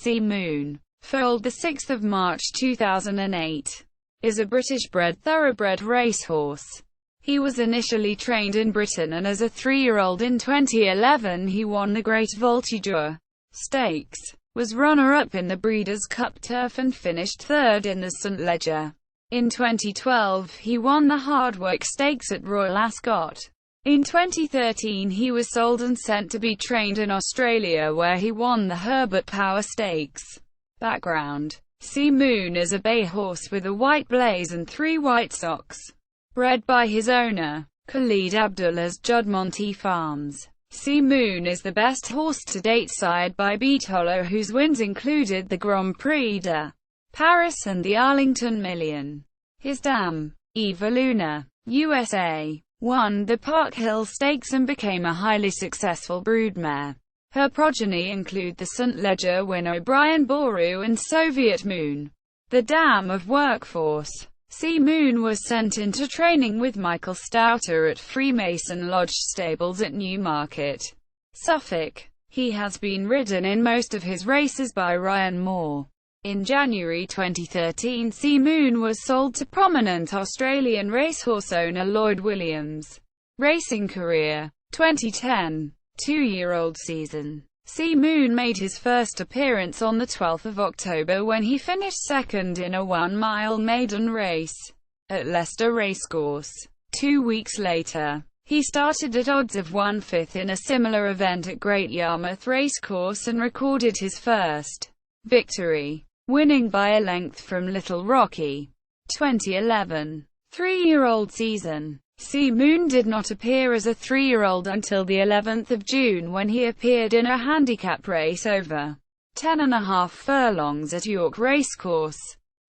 Sea Moon, foaled 6 March 2008, is a British-bred thoroughbred racehorse. He was initially trained in Britain, and as a 3-year-old in 2011 he won the Great Voltigeur Stakes, was runner-up in the Breeders' Cup Turf and finished third in the St. Leger. In 2012 he won the Hardwicke Stakes at Royal Ascot. In 2013 he was sold and sent to be trained in Australia, where he won the Herbert Power Stakes. Background: Sea Moon is a bay horse with a white blaze and 3 white socks. Bred by his owner, Khalid Abdullah's Judmonte Farms. Sea Moon is the best horse to date, side by Beat Hollow, whose wins included the Grand Prix de Paris and the Arlington Million. His dam, Eva Luna, USA, won the Park Hill Stakes and became a highly successful broodmare. Her progeny include the St. Leger winner Brian Boru and Soviet Moon. The dam of Workforce, Sea Moon was sent into training with Michael Stouter at Freemason Lodge Stables at Newmarket, Suffolk. He has been ridden in most of his races by Ryan Moore. In January 2013, Sea Moon was sold to prominent Australian racehorse owner Lloyd Williams. Racing career: 2010, 2-year-old season. Sea Moon made his first appearance on the 12th of October when he finished second in a 1-mile maiden race at Leicester Racecourse. 2 weeks later, he started at odds of 1/5 in a similar event at Great Yarmouth Racecourse and recorded his first victory, winning by a length from Little Rocky. 2011, 3-year-old season. Sea Moon did not appear as a 3-year-old until the 11th of June, when he appeared in a handicap race over 10.5 furlongs at York Racecourse.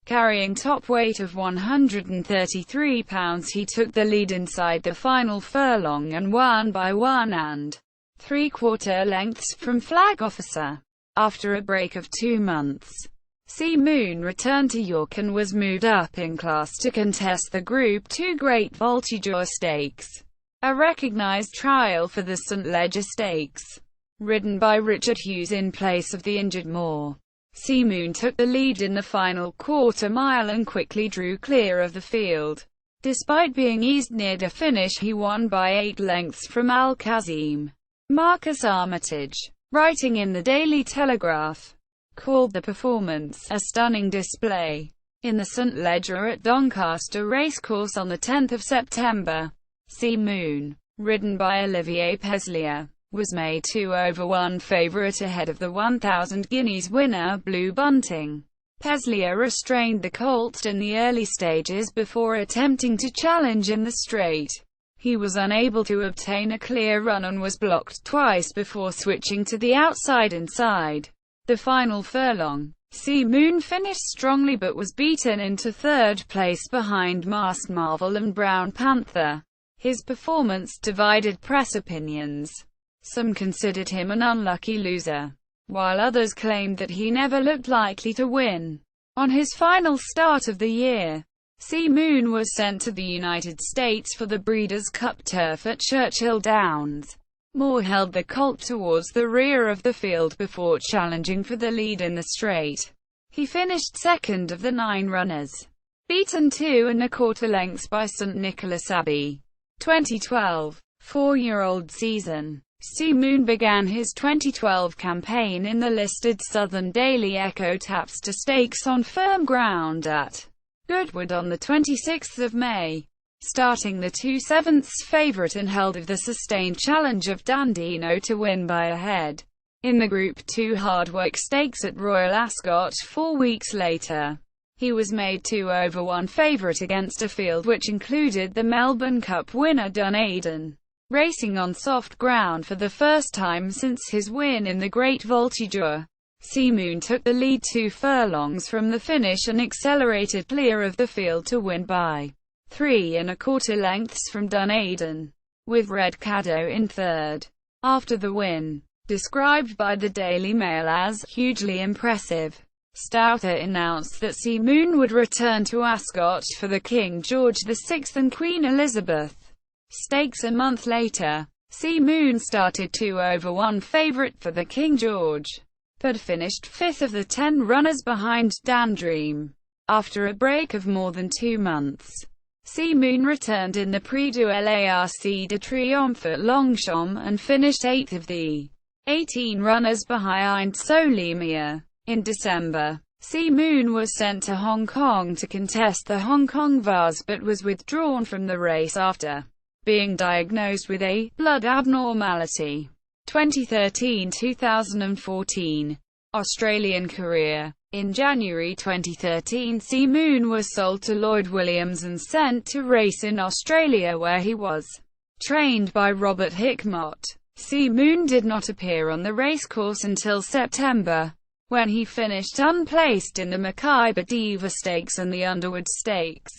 Carrying top weight of 133 pounds, he took the lead inside the final furlong and won by 1.75 lengths from Flag Officer. After a break of 2 months, Sea Moon returned to York and was moved up in class to contest the Group 2 Great Voltigeur Stakes, a recognised trial for the St. Leger Stakes, ridden by Richard Hughes in place of the injured Moore. Sea Moon took the lead in the final quarter-mile and quickly drew clear of the field. Despite being eased near the finish, he won by 8 lengths from Al Kazim. Marcus Armitage, writing in the Daily Telegraph, called the performance a stunning display. In the St. Leger at Doncaster Racecourse on the 10th of September, Sea Moon, ridden by Olivier Peslier, was made 2/1 favourite ahead of the 1,000 guineas winner Blue Bunting. Peslier restrained the colt in the early stages before attempting to challenge in the straight. He was unable to obtain a clear run and was blocked twice before switching to the outside inside. The final furlong, Sea Moon finished strongly but was beaten into third place behind Masked Marvel and Brown Panther. His performance divided press opinions. Some considered him an unlucky loser, while others claimed that he never looked likely to win. On his final start of the year, Sea Moon was sent to the United States for the Breeders' Cup Turf at Churchill Downs. Moore held the colt towards the rear of the field before challenging for the lead in the straight. He finished second of the 9 runners, beaten 2.25 lengths by St. Nicholas Abbey. 2012, 4-year-old season. Sea Moon began his 2012 campaign in the listed Southern Daily Echo Tapster Stakes on firm ground at Goodwood on the 26th of May. Starting the 2/7 favourite and held of the sustained challenge of Dandino to win by a head in the Group 2 Hardwicke Stakes at Royal Ascot 4 weeks later. He was made 2/1 favourite against a field which included the Melbourne Cup winner Dunedin, racing on soft ground for the first time since his win in the Great Voltigeur. Sea Moon took the lead 2 furlongs from the finish and accelerated clear of the field to win by 3.25 lengths from Dunedin, with Red Caddo in third. After the win, described by the Daily Mail as hugely impressive, Stouter announced that Sea Moon would return to Ascot for the King George VI and Queen Elizabeth Stakes a month later. Sea Moon started 2/1 favourite for the King George but finished 5th of the 10 runners behind Dan Dream. After a break of more than 2 months, Sea Moon returned in the Prix du Larc de Triomphe at Longchamp and finished 8th of the 18 runners behind Solimia. In December, Sea Moon was sent to Hong Kong to contest the Hong Kong Vase but was withdrawn from the race after being diagnosed with a blood abnormality. 2013-2014 Australian career. In January 2013, Sea Moon was sold to Lloyd Williams and sent to race in Australia where he was trained by Robert Hickmott. Sea Moon did not appear on the racecourse until September, when he finished unplaced in the Mackay Diva Stakes and the Underwood Stakes.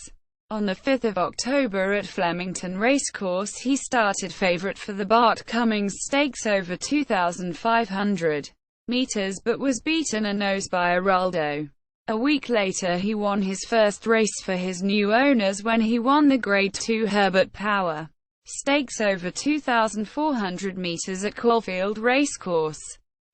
On the 5th of October at Flemington Racecourse he started favourite for the Bart Cummings Stakes over 2,500 metres but was beaten a nose by Araldo. A week later he won his first race for his new owners when he won the Grade 2 Herbert Power Stakes over 2,400 metres at Caulfield Racecourse.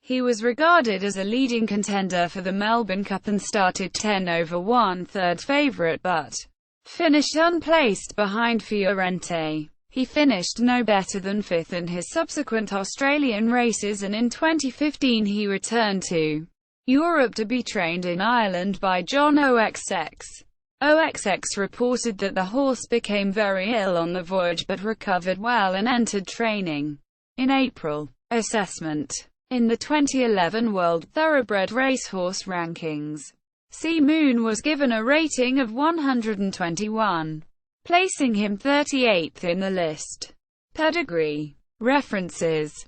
He was regarded as a leading contender for the Melbourne Cup and started 10 over 1/3 favourite but finished unplaced behind Fiorente. He finished no better than 5th in his subsequent Australian races and in 2015 he returned to Europe to be trained in Ireland by John OXX. OXX reported that the horse became very ill on the voyage but recovered well and entered training in April. Assessment. In the 2011 World Thoroughbred Racehorse Rankings, Sea Moon was given a rating of 121, placing him 38th in the list. Pedigree. References.